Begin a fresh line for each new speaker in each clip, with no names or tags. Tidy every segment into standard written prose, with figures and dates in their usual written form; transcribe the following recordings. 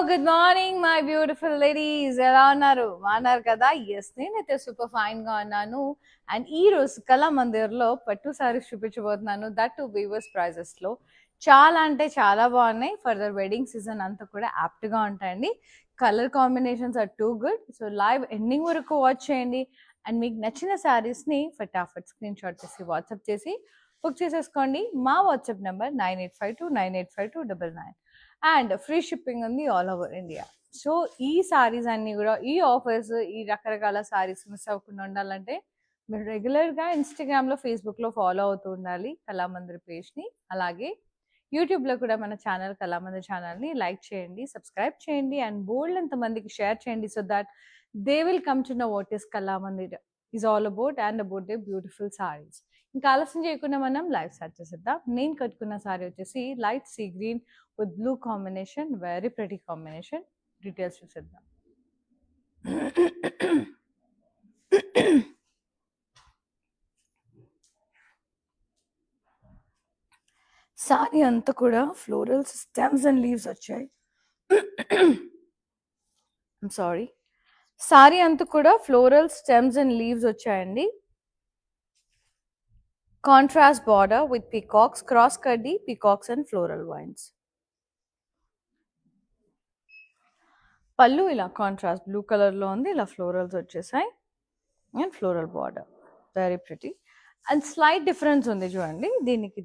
Good morning my beautiful ladies. ఎలా ఉన్నారు? బాగున్నారు కదా? ఎస్, నేనైతే సూపర్ ఫైన్ గా ఉన్నాను. అండ్ ఈ రోజు కళామందిర్లో పట్టు సారీస్ చూపించబోతున్నాను, దట్ టు వీవర్స్ ప్రైజెస్ లో. చాలా అంటే చాలా బాగున్నాయి. ఫర్దర్ వెడ్డింగ్ సీజన్ అంతా కూడా యాప్ట్ గా ఉంటాయండి. Colour combinations are too good. So live ending వరకు వాచ్ చేయండి. అండ్ మీకు నచ్చిన శారీస్ ని ఫటాఫట్ స్క్రీన్ షాట్ చేసి వాట్సాప్ చేసి బుక్ చేసేసుకోండి. మా WhatsApp number 9852985299. And free shipping ఉంది ఆల్ ఓవర్ ఇండియా. సో ఈ సారీస్ అన్ని కూడా, ఈ ఆఫర్స్, ఈ రకరకాల సారీస్ మిస్ అవ్వకుండా ఉండాలంటే మీరు రెగ్యులర్గా ఇన్స్టాగ్రామ్లో, ఫేస్బుక్లో ఫాలో అవుతూ ఉండాలి కళామందిర్ పేజ్ని. అలాగే యూట్యూబ్లో కూడా మన ఛానల్ కళామందిర్ ఛానల్ని లైక్ చేయండి, సబ్స్క్రైబ్ చేయండి అండ్ బోల్డ్ ఎంతమందికి షేర్ చేయండి. So that they will come to know what is Kalamandir is all about and about they beautiful saris. ఇంకా ఆలస్యం చేయకుండా మనం లైవ్ స్టార్ట్ చేసేద్దాం. నేను కట్టుకున్న సారీ వచ్చేసి light sea green with blue combination, very pretty combination. Details చూసేద్దాం. సారీ అంతా కూడా ఫ్లోరల్స్, స్టెమ్స్ అండ్ లీవ్స్ వచ్చాయి. సారీ, సారీ అంతా కూడా ఫ్లోరల్, స్టెమ్స్ అండ్ లీవ్స్ వచ్చాయండి. Contrast border with peacocks, cross కడ్డీ పీకాక్స్ అండ్ ఫ్లోరల్ వైన్స్. పళ్ళు ఇలా కాంట్రాస్ట్ బ్లూ కలర్లో ఉంది, ఇలా ఫ్లోరల్స్ వచ్చేసాయి and floral border, very pretty. And slight difference ఉంది చూడండి, దీనికి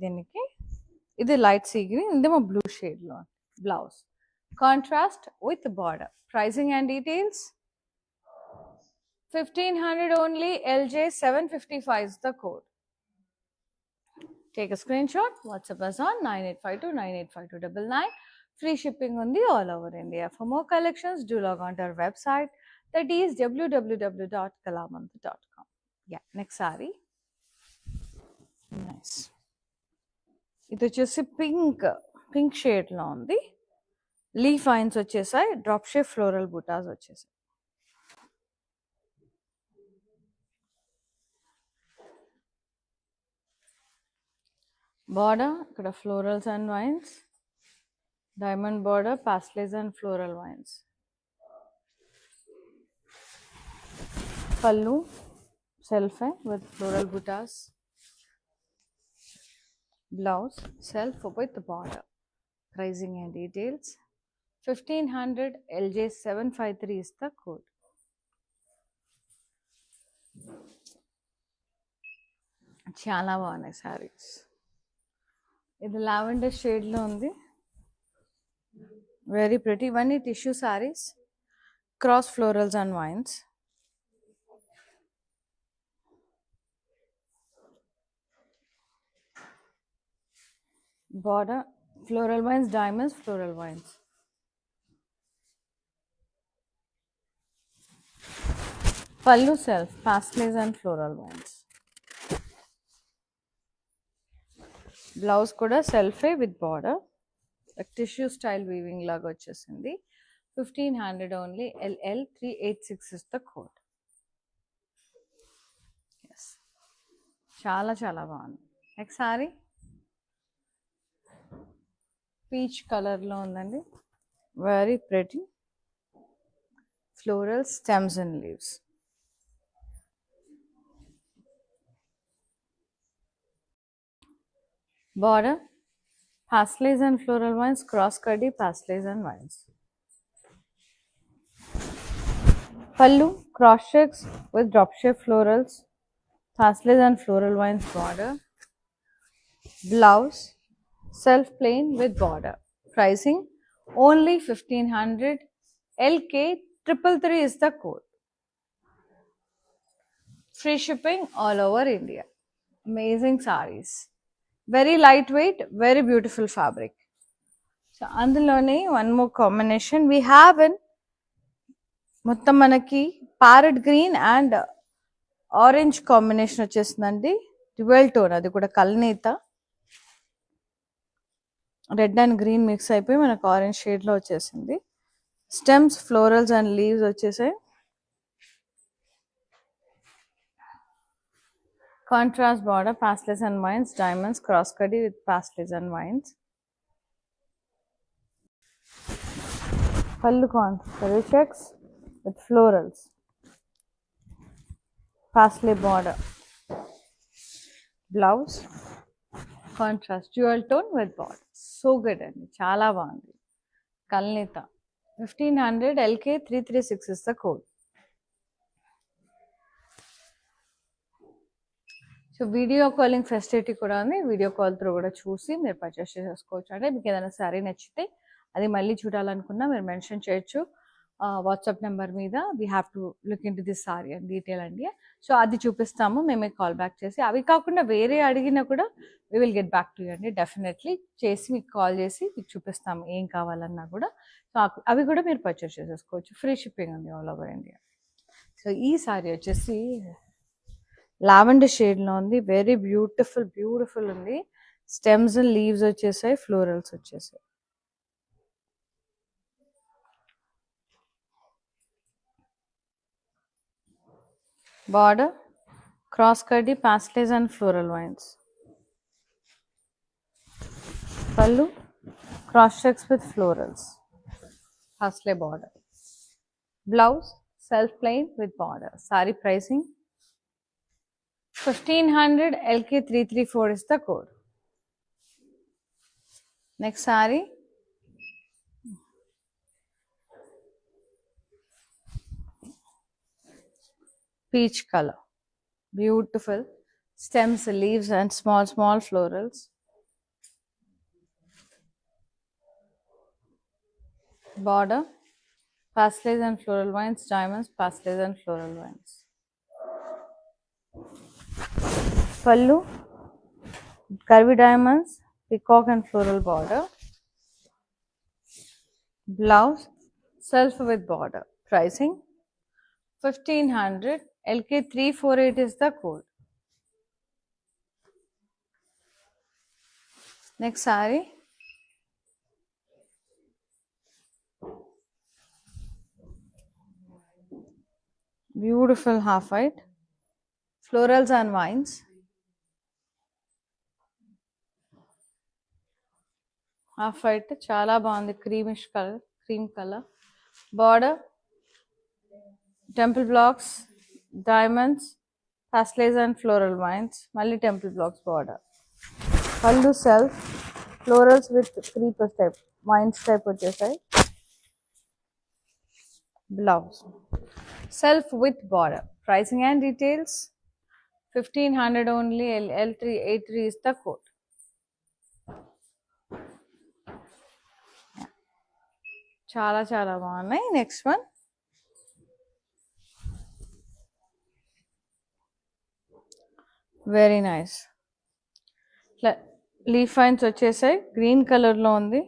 ఇది లైట్ సీ గ్రీన్, ఇదేమో బ్లూ షేడ్లో. Blouse contrast with border. Pricing and details 1500 only. LJ 755 is the code. Take a screenshot, WhatsApp us on 9852985299. Free shipping on the all over India. For more collections, do log on to our website, that is www.kalamandir.com. Yeah, next saree. Nice. ఇది వచ్చేసి pink షేడ్లో ఉంది. Leaf vines వచ్చేసాయి, drop shape floral butas వచ్చేసాయి. Border ఇక్కడ florals and vines, diamond border, pastels and floral vines. Pallu self with floral butas. Blouse self with border. Pricing and details 1500. LJ 753 is the code. చాలా బాగున్నాయి సారీస్. ఇది లావెండర్ షేడ్లో ఉంది, వెరీ ప్రిటీ. ఇవన్నీ tissue saris, cross florals and wines. Border floral vines, diamonds, floral vines. Pallu self, pastels and floral vines. Blouse kuda self with border, like tissue style weaving laga vachesindi. 1500 only. LL 386 is the code. Yes, chala bagundi. Next saree peach కలర్లో ఉందండి, very pretty. Floral, stems and leaves. Border pastels and floral vines, cross kaddi pastels and vines. Pallu cross checks with drop shape florals, pastels and floral vines border. Blouse self plain with border. Pricing only 1500. LK 333 is the code. Free shipping all over India. Amazing sarees, very lightweight, very beautiful fabric. So andulone one more combination we have in మొత్తం మనకి parrot green and orange combination వచ్చేస్తుందండి. Dual tone, అది కూడా కల్నేత. Red and green mix అయిపోయి మనకు orange షేడ్లో వచ్చేసింది. స్టెమ్స్, ఫ్లోరల్స్ అండ్ లీవ్స్ వచ్చేసాయి. Contrast border, pastels and vines, diamonds, cross kaddi with pastels and vines. Pallu కాన్సరీ checks with florals, paisley border, blouse contrast dual tone with border. So good అండి, చాలా బాగుంది. కల్నేత 1500 LK 336 is the code. So video calling facility కూడా ఉంది. Video call through కూడా చూసి మీరు పర్చేస్ చేసుకోవచ్చు. అంటే మీకు ఏదైనా సారీ నచ్చితే అది మళ్ళీ చూడాలనుకున్నా మీరు మెన్షన్ చేయొచ్చు వాట్సాప్ నెంబర్ మీద. We have to look in to this sorry and detail అండి. సో అది చూపిస్తాము మేమే కాల్ బ్యాక్ చేసి. అవి కాకుండా వేరే అడిగినా కూడా we will get back to you అండి. డెఫినెట్లీ చేసి మీకు కాల్ చేసి మీకు చూపిస్తాము ఏం కావాలన్నా కూడా. సో అవి కూడా మీరు పర్చేస్ చేసేసుకోవచ్చు. ఫ్రీ షిప్పింగ్ ఉంది ఆల్ ఓవర్ ఇండియా. సో ఈ సారీ వచ్చేసి లావెండర్ షేడ్లో ఉంది. వెరీ బ్యూటిఫుల్ బ్యూటిఫుల్ ఉంది. స్టెమ్స్ అండ్ లీవ్స్ వచ్చేసాయి, ఫ్లోరల్స్ వచ్చేసాయి. బార్డర్ క్రాస్ కడ్డీ పాస్టేజ్ అండ్ ఫ్లోరల్ వైన్స్. పళ్ళు cross checks with florals, paisley border. Blouse self plain with border. Sorry pricing 1500 LK 334 is the code. Next saree, peach color, beautiful stems, leaves and small florals. Border pastels and floral vines, diamonds, pastels and floral vines. Pallu curvy diamonds, peacock and floral border. Blouse self with border. Pricing 1500 LK 348 is the code. Next saree, beautiful half white, florals and vines. Half white చాలా బాగుంది. Creamish colour, cream colour. Border temple blocks, diamonds, paisleys and floral vines. మళ్ళీ temple blocks border. Pallu self florals with creepers type vines type వచ్చేసాయి. Blouse self with border. Pricing and details 1500 only. L383 is the code. చాలా చాలా బాగున్నాయి. Next one very nice. Leaf vines వచ్చేసాయి, green కలర్లో ఉంది.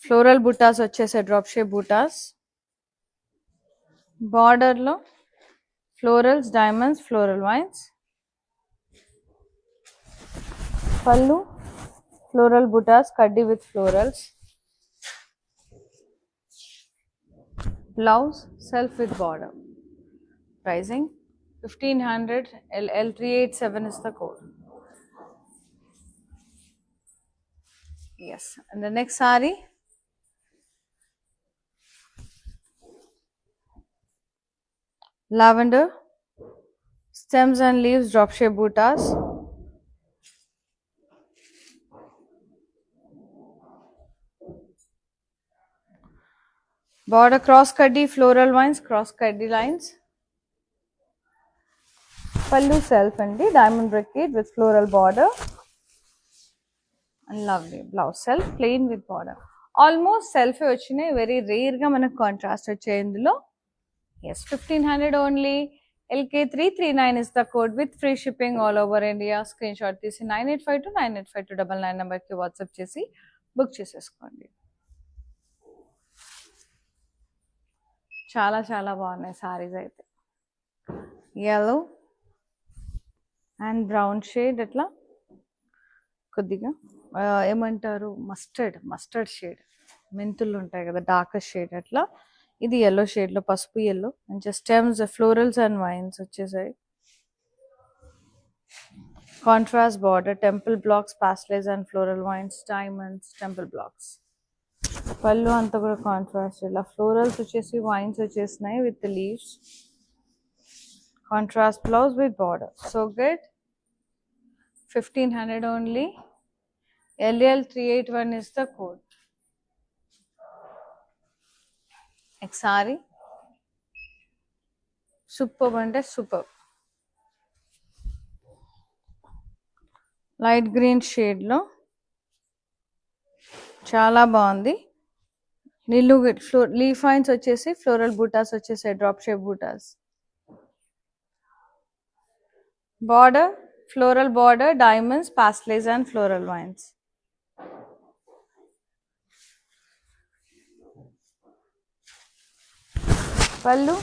Floral butas వచ్చేసాయి, drop shape butas. బార్డర్లో florals, diamonds, floral vines. Pallu floral బుటాస్, కడ్డీ with florals. Blouse self with border. Pricing 1500 L387 is the code. Yes, and the next saree, lavender, stems and leaves, drop shape buttas. Border cross cutty, floral vines, cross cutty lines. Pallu self and diamond brocade with floral border. And lovely blouse self plain with border. Almost self vachinayi, very rare ga manaku contrast vachayi indulo. Yes, 1500 only. LK339 is the code with free shipping all over India. Screenshot తీసి 9852985299 number ki WhatsApp చేసి book చేసేసుకోండి. చాలా చాలా బాగున్నాయి సారీస్ అయితే. yellow and brown shade, అట్లా కొద్దిగా ఏమంటారు మస్టర్డ్ షేడ్, మెంతులు ఉంటాయి కదా డార్కర్ షేడ్ అట్లా. ఇది ఎల్లో షేడ్లో, పసుపు ఎల్లో. మంచిగా స్టెమ్స్, ఫ్లోరల్స్ అండ్ వైన్స్ వచ్చేసాయి. Contrast border, temple blocks, pastels and floral vines, diamonds, temple blocks. Pallu అంతా కూడా కాంట్రాస్ట్, ఇలా ఫ్లోరల్స్ వచ్చేసి వైన్స్ వచ్చేసినాయి with leaves. Contrast blouse with border. So good. 1500 only. LL381 is the code. Next saree. Superb అంటే superb. Light green షేడ్లో చాలా బాగుంది. నిల్లు లీఫ్ వైన్స్ వచ్చేసి ఫ్లోరల్ బూటాస్ వచ్చేసాయి, drop shape butas. Border floral border, diamonds, paisleys and floral vines. Pallu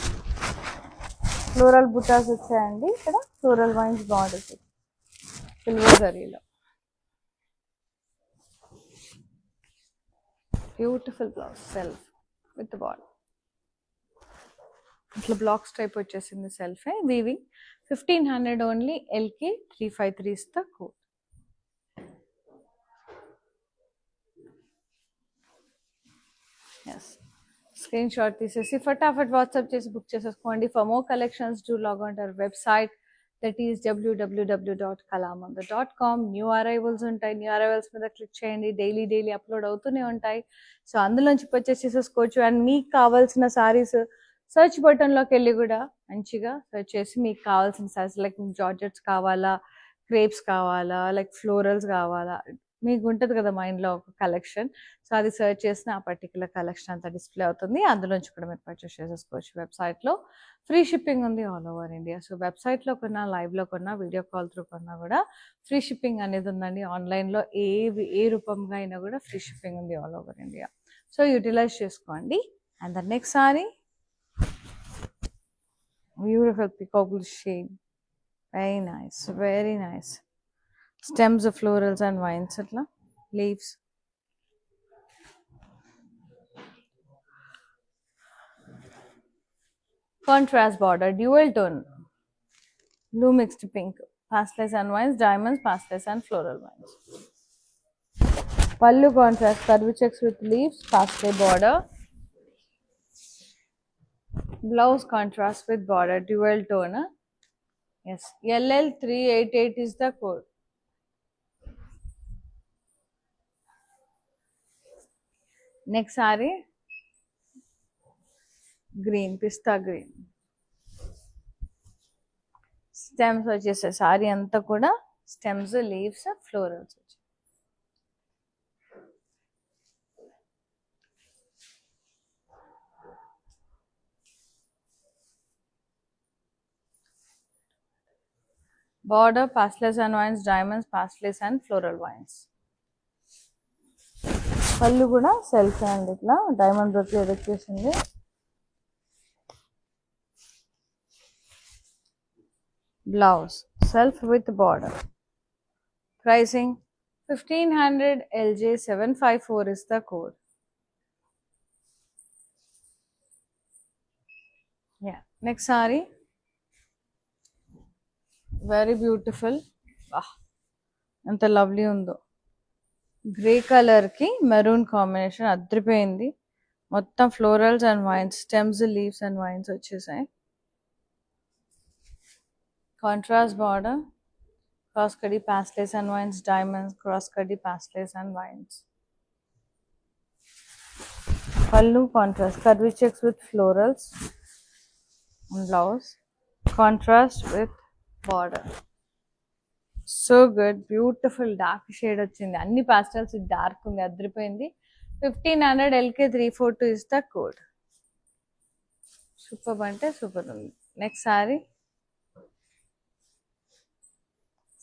floral butas వచ్చాయండి. ఇక్కడ floral vines borders silver జరీలో. Beautiful blouse self with border. ఇట్లా బ్లాక్స్ టైప్ వచ్చేసింది self weaving. 1500 only. LK353 is the code. Yes, screenshot తీసేసి ఫటాఫట్ WhatsApp చేసి book చేసేసుకోండి. For more collections do log on to our website, that is www.kalamandir.com. New arrivals ఉంటాయి. New arrivals మీద click చేయండి. Daily upload అవుతూనే ఉంటాయి. So అందులోంచి పర్చేస్ చేసేసుకోవచ్చు. అండ్ మీకు కావాల్సిన సారీస్ సర్చ్ బటన్లోకి వెళ్ళి కూడా మంచిగా సర్చ్ చేసి మీకు కావాల్సిన సారీస్, లైక్ జార్జెట్స్ కావాలా, క్రేప్స్ కావాలా, లైక్ ఫ్లోరల్స్ కావాలా, మీకు ఉంటుంది కదా మైండ్లో ఒక కలెక్షన్. సో అది సర్చ్ చేసిన ఆ పర్టికులర్ కలెక్షన్ అంతా డిస్ప్లే అవుతుంది. అందులోంచి కూడా మీరు పర్చేస్ చేసేసుకోవచ్చు. వెబ్సైట్లో ఫ్రీ షిప్పింగ్ ఉంది ఆల్ ఓవర్ ఇండియా. సో వెబ్సైట్లో కొన్నా, లైవ్లో కొన్నా, వీడియో కాల్ త్రూ కొన్నా కూడా ఫ్రీ షిప్పింగ్ అనేది ఉందండి. ఆన్లైన్లో ఏ రూపంగా అయినా కూడా ఫ్రీ షిప్పింగ్ ఉంది all over India. So utilize చేసుకోండి. And the next saree, beautiful peacock blue shade. Very nice, very nice. Stems of florals and vines, atla leaves. Contrast border, dual tone, blue mixed pink, pastels and vines, diamonds, pastels and floral vines. Pallu contrast, curvy checks with leaves, pastel border. Blouse contrast with border, dual tone. Yes, LL388 is the code. Next saree, green, pista green. Stems వచ్చేసాయి. Sorry అంతా కూడా stems, leaves, florals వచ్చాయి. Border pastels and vines, diamonds, pastels and floral vines. Pallu కూడా self and ఇట్లా diamond brocade వచ్చేసింది. Blouse self with border. Pricing 1500. LJ754 is the code. Yeah, next saree, very beautiful. ఎంత lovely ఉందో. Grey కలర్కి maroon combination అద్రిపోయింది. మొత్తం florals and wines, stems, leaves and vines వచ్చేసాయి. Contrast border, cross kadhi పాస్టెల్స్ and vines, diamonds, cross kadhi పాస్టెల్స్ and vines. పళ్ళు contrast, curvy checks with florals. Blouse contrast with border. So good, beautiful dark shade వచ్చింది. అన్ని pastels dark ఉంది, అదిరిపోయింది. 1500. LK342 is the code. Super అంటే super ఉంది. Next sari,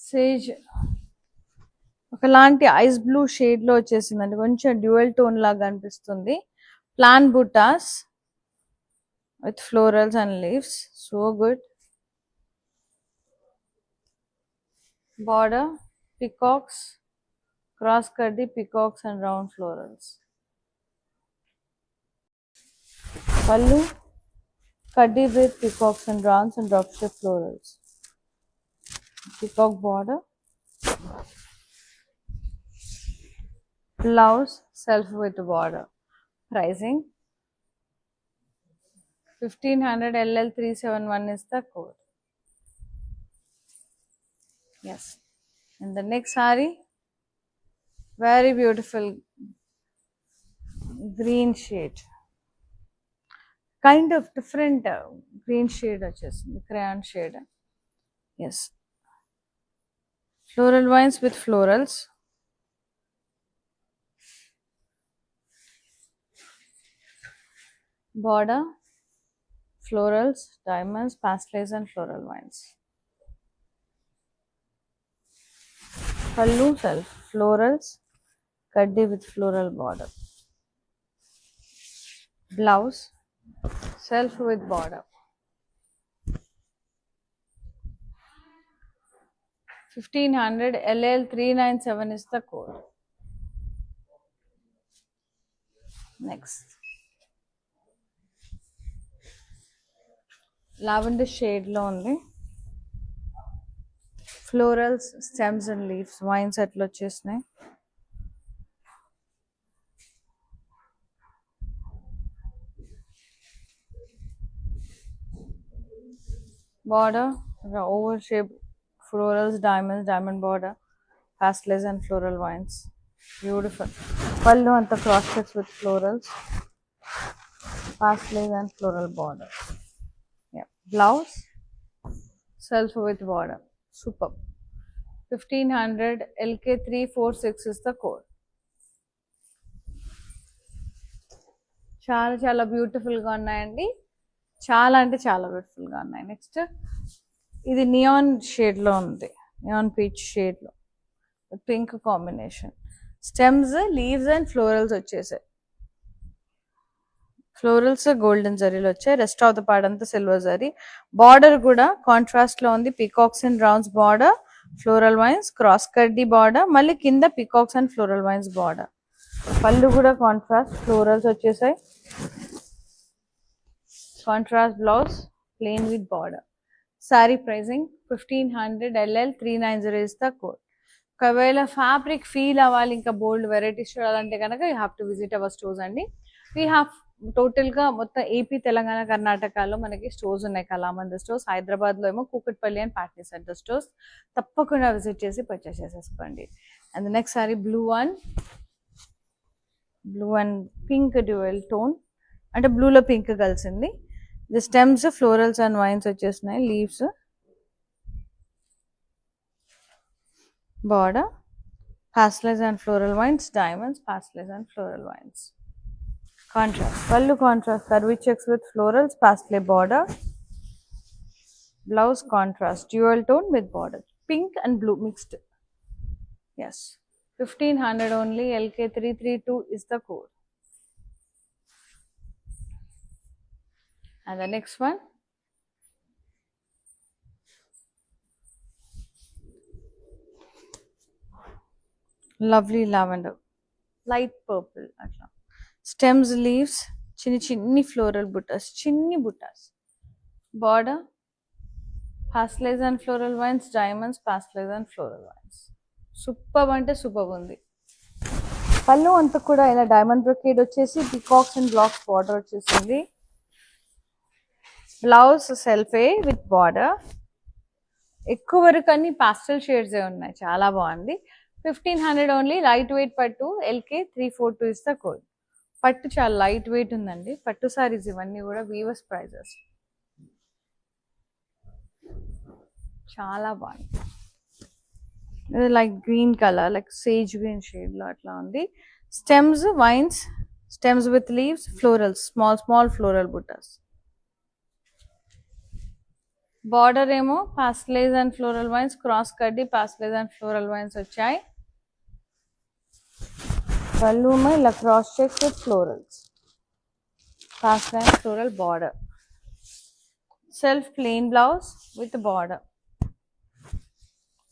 sage ఒకలాంటి ice blue షేడ్లో వచ్చేసిందండి. కొంచెం డ్యూయల్ టోన్ లాగా అనిపిస్తుంది. ప్లాన్ బుటాస్ with florals and leaves. So good. Border peacocks, cross curdy peacocks and round florals. Pallu curdy with peacocks and rounds and drop shape florals. Peacock border. Blouse self with border. Pricing 1500 LL 371 is the code. Yes. And the next saree, very beautiful green shade. Kind of different green shade వచ్చేసింది, crayon shade. Yes. Floral vines with florals. Border, florals, diamonds, pastels and floral vines. Pallu self, florals, kaddi with floral border. Blouse, self with border. 1500 LL 397 is the code. Next, lavender shade లో ఉంది. Florals, stems and leaves, vines అట్లా వచ్చేసినాయి. Border, oval shape, florals, diamonds, diamond border, pastels and floral vines. Beautiful. Pallu anta cross checks with florals, pastels and floral border. Yeah. Blouse, self with border. Superb. 1500 LK 346 is the code. చాలా చాలా బ్యూటిఫుల్గా ఉన్నాయండి, చాలా అంటే చాలా బ్యూటిఫుల్గా ఉన్నాయి. Next ఇది నియాన్ షేడ్లో ఉంది, నియాన్ పీచ్ షేడ్లో pink combination. Stems, leaves and florals వచ్చేసాయి. ఫ్లోరల్స్ గోల్డెన్ జరీలో వచ్చాయి, రెస్ట్ ఆఫ్ ద పార్ట్ అంతా సిల్వర్ జరీ. బార్డర్ కూడా కాంట్రాస్ట్ లో ఉంది, peacocks and rounds border, floral vines, cross కడ్డీ బార్డర్, మళ్ళీ కింద peacocks and floral vines border. పళ్ళు కూడా కాంట్రాస్ట్ ఫ్లోరల్స్ వచ్చేసాయి. Contrast blouse, plain with border. Sari pricing 1500 LL 390 is the code. ఒకవేళ ఫ్యాబ్రిక్ ఫీల్ అవ్వాలి, ఇంకా బోల్డ్ వెరైటీస్ చూడాలంటే కనుక you have to visit our stores అండి. వీ హ్యావ్ టోటల్గా మొత్తం ఏపీ, తెలంగాణ, కర్ణాటకలో మనకి స్టోర్స్ ఉన్నాయి. కళామందిర్ స్టోర్స్, హైదరాబాద్లో ఏమో Kukatpally and Patny centre stores. తప్పకుండా విజిట్ చేసి పర్చేస్ చేసేసుకోండి. And next sorry blue and pink dual tone, అంటే బ్లూలో పింక్ కలిసింది. The stems, florals and wines వచ్చేసినాయి, leaves, border, pastels and floral vines, diamonds, pastels and floral vines. Contrast, pallu contrast, curvy checks with florals, pastel border. Blouse contrast, dual tone with border, pink and blue mixed. Yes, 1500 only, LK 332 is the code. And the next one, lovely lavender, light purple atla. Stems, leaves, chinni floral buttas. Border, pastels and floral vines, diamonds, pastels and floral vines. Superb ante superb undi. పళ్ళు అంతా కూడా ఇలా diamond brocade వచ్చేసి peacocks and blocks border వచ్చేసింది. Blouse సెల్ఫే with border. ఎక్కువ వరకు అన్ని పాస్టల్ షేడ్స్ ఉన్నాయి, చాలా బాగుంది. 1500 only, light weight pattu, LK 342 is the code. పట్టు చాలా లైట్ వెయిట్ ఉందండి. పట్టు సారీస్ ఇవన్నీ కూడా వీవర్స్ ప్రైజెస్. చాలా బాగుంది. ఇది like green colour, like sage green shade లో అట్లా ఉంది. Stems, vines, stems with leaves, florals, small floral బుటాస్. బార్డర్ ఏమో pastels and floral vines, cross కడ్డీ పాస్టల్స్ అండ్ ఫ్లోరల్ వైన్స్ వచ్చాయి. పళ్ళు ఇలా cross checks with florals, pastel and floral border. Self plain blouse with border.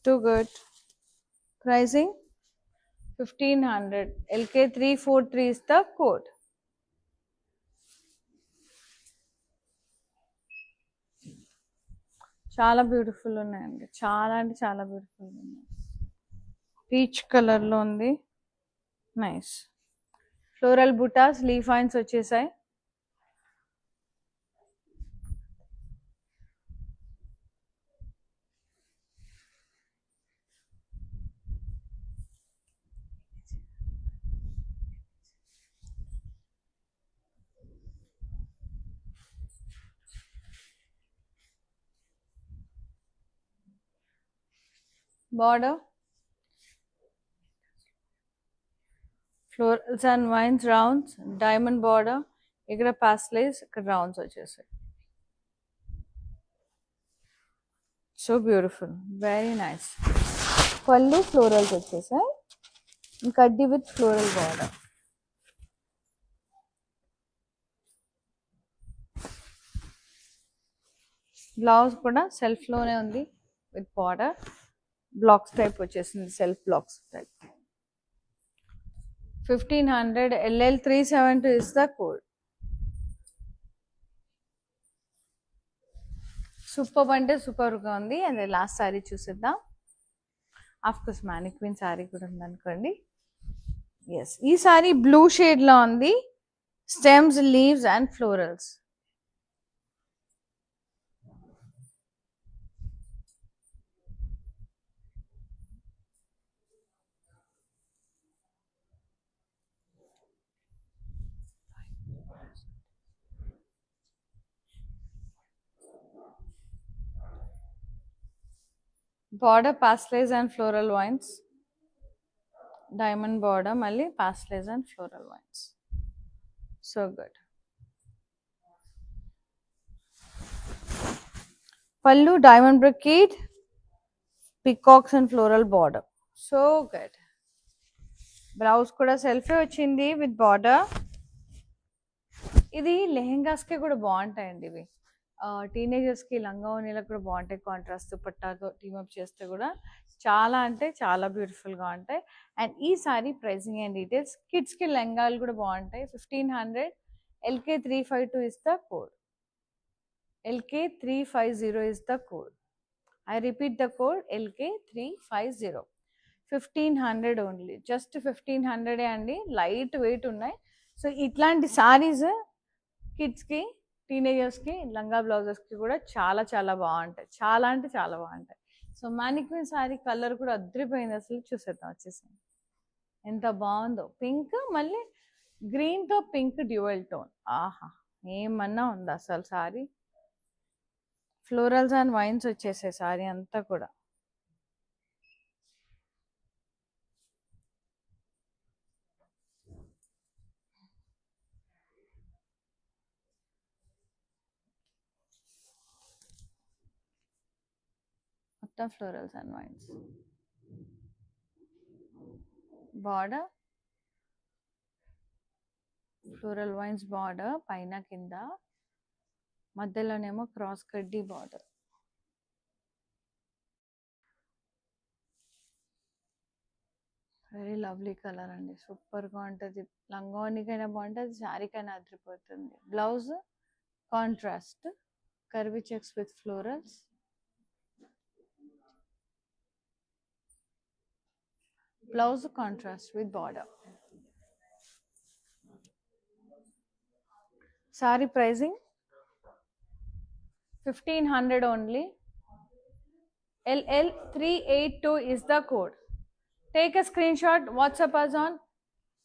Too good. Pricing 1500, LK 343 is the code. చాలా beautiful ఉన్నాయండి, చాలా అంటే చాలా బ్యూటిఫుల్ ఉన్నాయి. పీచ్ కలర్ లో ఉంది, నైస్. ఫ్లోరల్ బుటాస్ లీఫ్ వైన్స్ వచ్చేసాయి. Border florals and wines rounds, diamond border, ఇక్కడ పాస్లేస్, ఇక్కడ రౌండ్స్ వచ్చేసాయి. So beautiful, very nice. పళ్ళు ఫ్లోరల్స్ వచ్చేసాయి, కడ్డీ విత్ ఫ్లోరల్ బార్డర్. బ్లౌజ్ కూడా సెల్ఫ్ లోనే ఉంది విత్ బార్డర్, బ్లాక్స్ టైప్ వచ్చేసింది, self blocks type. 1500 LL 372 is the code. Super అంటే సూపర్గా ఉంది. అండ్ లాస్ట్ శారీ చూసేద్దాం. ఆఫ్ కోర్స్ మ్యానిక్విన్ శారీ కూడా ఉందనుకోండి. ఎస్, ఈ శారీ బ్లూ షేడ్లో ఉంది, stems, leaves and florals. Border paisleys and floral vines, diamond border, మళ్ళీ paisleys and floral vines. So good. Pallu diamond brocade, peacocks and floral border. So good. Blouse కూడా సెల్ఫే వచ్చింది with border. ఇది లెహెంగాస్కి కూడా బాగుంటాయండి ఇవి. టీనేజర్స్కి లంగా ఓనీలకు కూడా బాగుంటాయి. కాంట్రాస్ట్ పట్టాతో టీమప్ చేస్తే కూడా చాలా అంటే చాలా బ్యూటిఫుల్గా ఉంటాయి. అండ్ ఈ సారీ ప్రైసింగ్ అండ్ డీటెయిల్స్. కిడ్స్కి లెహంగాలు కూడా బాగుంటాయి. 1500 LK 352 is the code. LK 350 is the code. I repeat the code, LK 350. 1500 only, just 1500 అండి. లైట్ వెయిట్ ఉన్నాయి. సో ఇట్లాంటి సారీస్ కిడ్స్కి, టీనేజర్స్కి, లంగా బ్లౌజెస్కి కూడా చాలా చాలా బాగుంటాయి. చాలా అంటే చాలా బాగుంటాయి. సో మ్యానిక్విన్ సారీ కలర్ కూడా అదిరిపోయింది అసలు. చూసేద్దాం, వచ్చేసింది. ఎంత బాగుందో. పింక్, మళ్ళీ గ్రీన్తో పింక్ డ్యూయల్ టోన్. ఆహా, ఏమన్నా ఉందా అసలు సారీ. ఫ్లోరల్స్ అండ్ వైన్స్ వచ్చేసాయి సారీ అంతా కూడా. మొత్తం florals and vines. Border floral vines border, పైన కింద, మధ్యలోనేమో క్రాస్ కడ్డీ బార్డర్. వెరీ లవ్లీ కలర్ అండి, సూపర్గా ఉంటుంది. లంగావోనికైనా బాగుంటుంది, శారీకైనా అదిరిపోతుంది. Blouse contrast, curvy checks with florals. Blouse contrast with border. Sari pricing 1500 only. LL 382 is the code. Take a screenshot, WhatsApp us on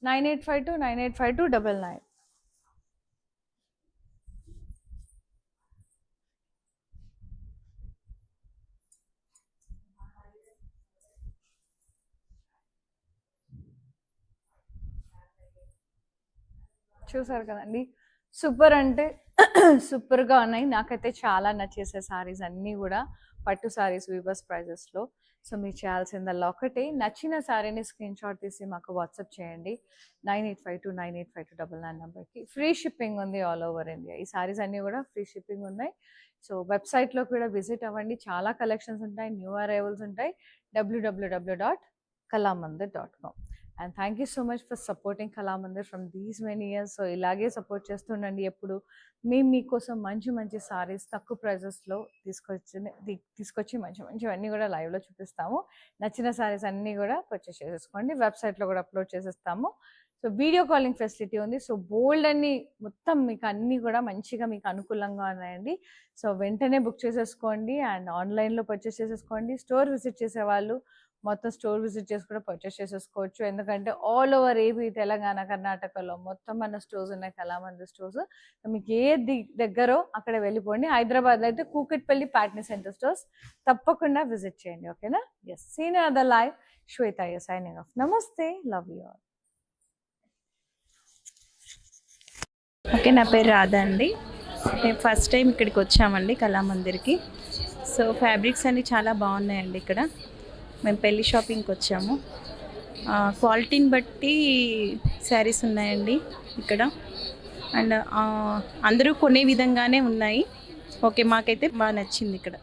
9852 985299. చూసారు కదండి, సూపర్ అంటే సూపర్గా ఉన్నాయి. నాకైతే చాలా నచ్చేసే సారీస్ అన్నీ కూడా పట్టు సారీస్ వీవర్స్ ప్రైజెస్లో. సో మీరు చేయాల్సిందల్లా ఒకటే, నచ్చిన సారీని స్క్రీన్ షాట్ తీసి మాకు వాట్సాప్ చేయండి 9852 985299 నెంబర్కి. ఫ్రీ షిప్పింగ్ ఉంది ఆల్ ఓవర్ ఇండియా. ఈ సారీస్ అన్నీ కూడా ఫ్రీ షిప్పింగ్ ఉన్నాయి. సో వెబ్సైట్లో కూడా విజిట్ అవ్వండి, చాలా కలెక్షన్స్ ఉంటాయి, న్యూ అరైవల్స్ ఉంటాయి. www.kalamandir.com. And thank you so much for supporting Kalamandir from these many years. So ఇలాగే సపోర్ట్ చేస్తుండండి ఎప్పుడు. మేము మీకోసం మంచి మంచి సారీస్ తక్కువ ప్రైజెస్లో తీసుకొచ్చి మంచి మంచివన్నీ కూడా లైవ్లో చూపిస్తాము. నచ్చిన సారీస్ అన్నీ కూడా పర్చేస్ చేసేసుకోండి. వెబ్సైట్లో కూడా అప్లోడ్ చేసేస్తాము. సో వీడియో కాలింగ్ ఫెసిలిటీ ఉంది. సో బోల్డ్ అన్ని మొత్తం మీకు అన్నీ కూడా మంచిగా మీకు అనుకూలంగా ఉన్నాయండి. సో వెంటనే బుక్ చేసేసుకోండి అండ్ ఆన్లైన్లో పర్చేస్ చేసేసుకోండి. స్టోర్ విజిట్ చేసేవాళ్ళు మొత్తం స్టోర్ విజిట్ చేసి కూడా పర్చేస్ చేసేసుకోవచ్చు. ఎందుకంటే ఆల్ ఓవర్ ఏపీ, తెలంగాణ, కర్ణాటకలో మొత్తం మన స్టోర్స్ ఉన్నాయి, కళామందిర్ స్టోర్స్. మీకు ఏది దగ్గరో అక్కడ వెళ్ళిపోండి. హైదరాబాద్లో అయితే కూకట్పల్లి ప్యాట్నీ సెంటర్ స్టోర్స్ తప్పకుండా విజిట్ చేయండి. ఓకేనా? Yes, seen other live. Shweta signing off. నమస్తే, లవ్ యూ ఆల్.
ఓకే, నా పేరు రాధా అండి. మేము ఫస్ట్ టైం ఇక్కడికి వచ్చామండి కళామందిర్కి. సో ఫ్యాబ్రిక్స్ అన్నీ చాలా బాగున్నాయండి ఇక్కడ. మేము పెళ్లి షాపింగ్కి వచ్చాము. క్వాలిటీని బట్టి శారీస్ ఉన్నాయండి ఇక్కడ. అండ్ అందరూ కొనే విధంగానే ఉన్నాయి. ఓకే, మాకైతే బాగా నచ్చింది ఇక్కడ.